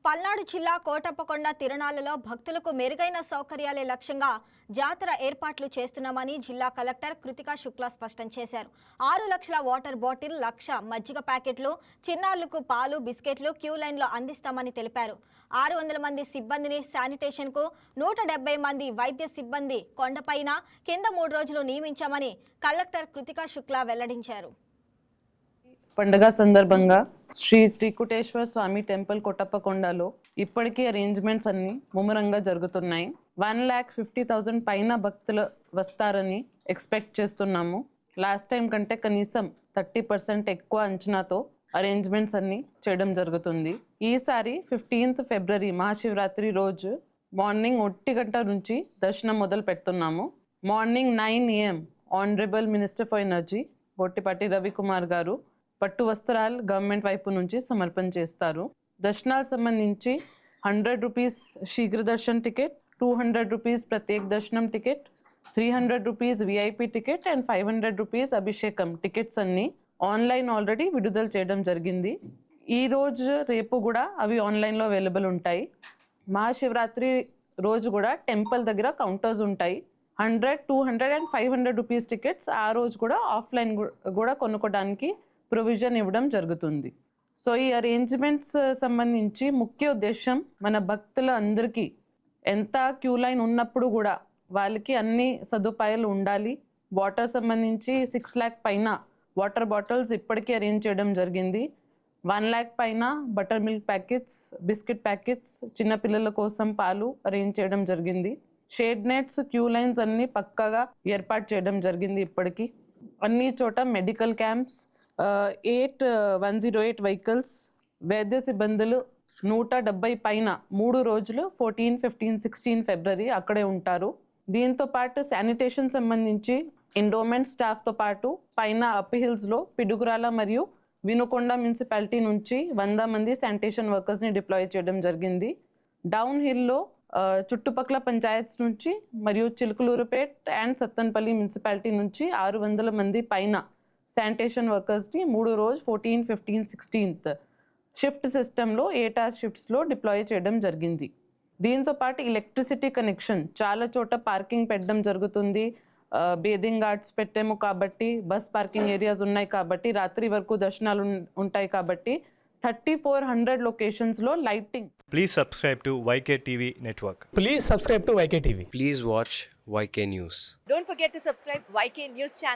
పల్నాడు జిల్లా కోటప్పకొండ తిరునాళ్లలో భక్తులకు మెరుగైన సౌకర్యాలే లక్ష్యంగా జాతర ఏర్పాట్లు చేస్తున్నామని జిల్లా కలెక్టర్ కృతికా శుక్లా స్పష్టం చేశారు. 6 లక్షల వాటర్ బాటిల్, 1 లక్ష మజ్జిగ ప్యాకెట్లు, చిన్నారులకు పాలు, బిస్కెట్లు క్యూ లైన్లో అందిస్తామని తెలిపారు. 600 మంది సిబ్బందిని శానిటేషన్కు, 170 మంది వైద్య సిబ్బంది కొండపైన కింద 3 రోజులు నియమించామని కలెక్టర్ కృతికా శుక్లా వెల్లడించారు. పండుగ సందర్భంగా శ్రీ త్రికుటేశ్వర స్వామి టెంపుల్ కోటప్పకొండలో ఇప్పటికీ అరేంజ్మెంట్స్ అన్ని ముమ్మరంగా జరుగుతున్నాయి. 1,50,000 పైన భక్తులు వస్తారని ఎక్స్పెక్ట్ చేస్తున్నాము. లాస్ట్ టైం కంటే కనీసం 30% ఎక్కువ అంచనాతో అరేంజ్మెంట్స్ అన్ని చేయడం జరుగుతుంది. ఈసారి 15th ఫిబ్రవరి మహాశివరాత్రి రోజు మార్నింగ్ 1 గంట నుంచి దర్శనం మొదలు పెడుతున్నాము. Morning 9 AM honourable minister for energy Bottipati Ravikumar గారు పట్టు వస్త్రాలు గవర్నమెంట్ వైపు నుంచి సమర్పణ చేస్తారు. దర్శనాలకు సంబంధించి 100 రూపీస్ శీఘ్ర దర్శన్ టికెట్, 200 రూపీస్ ప్రత్యేక దర్శనం ticket, 300 rupees VIP ticket and 500 rupees అభిషేకం టికెట్స్ అన్ని ఆన్లైన్ ఆల్రెడీ విడుదల చేయడం జరిగింది. ఈ రోజు రేపు కూడా అవి ఆన్లైన్లో అవైలబుల్ ఉంటాయి. మహాశివరాత్రి రోజు కూడా టెంపుల్ దగ్గర కౌంటర్స్ ఉంటాయి. 100, 200 అండ్ 500 రూపీస్ టికెట్స్ ఆ రోజు కూడా ఆఫ్లైన్ కూడా కొనుక్కోవడానికి ప్రొవిజన్ ఇవ్వడం జరుగుతుంది. సో ఈ అరేంజ్మెంట్స్ సంబంధించి ముఖ్య ఉద్దేశం మన భక్తుల అందరికీ ఎంత క్యూ లైన్ ఉన్నప్పుడు కూడా వాళ్ళకి అన్ని సదుపాయాలు ఉండాలి. వాటర్ సంబంధించి 6 lakh పైన వాటర్ బాటిల్స్ ఇప్పటికీ అరేంజ్ చేయడం జరిగింది. 1 lakh పైన butter milk packets, biscuit packets, చిన్నపిల్లల కోసం పాలు అరేంజ్ చేయడం జరిగింది. షేడ్ నెట్స్, క్యూ లైన్స్ అన్ని పక్కాగా ఏర్పాటు చేయడం జరిగింది. ఇప్పటికీ అన్ని చోట మెడికల్ క్యాంప్స్, 108 వెహికల్స్, వైద్య సిబ్బందులు 170 పైన 3 రోజులు 14, 15, 16 ఫిబ్రవరి అక్కడే ఉంటారు. దీంతో పాటు శానిటేషన్ సంబంధించి ఎండోమెంట్ స్టాఫ్తో పాటు పైన అప్ హిల్స్లో పిడుగురాల మరియు వినుకొండ మున్సిపాలిటీ నుంచి 100 మంది శానిటేషన్ వర్కర్స్ని డిప్లాయ్ చేయడం జరిగింది. డౌన్ హిల్లో చుట్టుపక్కల పంచాయత్స్ నుంచి మరియు చిలుకలూరుపేట్ అండ్ సత్తెనపల్లి మున్సిపాలిటీ నుంచి 600 మంది పైన శానిటేషన్ వర్కర్స్ని 3 రోజు 14, 15, 16th షిఫ్ట్ సిస్టంలో 8 hour షిఫ్ట్స్లో డిప్లాయ్ చేయడం జరిగింది. దీంతో పాటు ఎలక్ట్రిసిటీ కనెక్షన్ చాలా చోట పార్కింగ్ పెట్టడం జరుగుతుంది. బేదింగ్ గార్డ్స్ పెట్టాము కాబట్టి, బస్ పార్కింగ్ ఏరియాస్ ఉన్నాయి కాబట్టి, రాత్రి వరకు దర్శనాలు ఉంటాయి కాబట్టి 3,400 లొకేషన్స్లో lighting. Please subscribe to YK TV Network. Please subscribe to YK TV. Please watch YK News. Don't forget to subscribe YK News channel.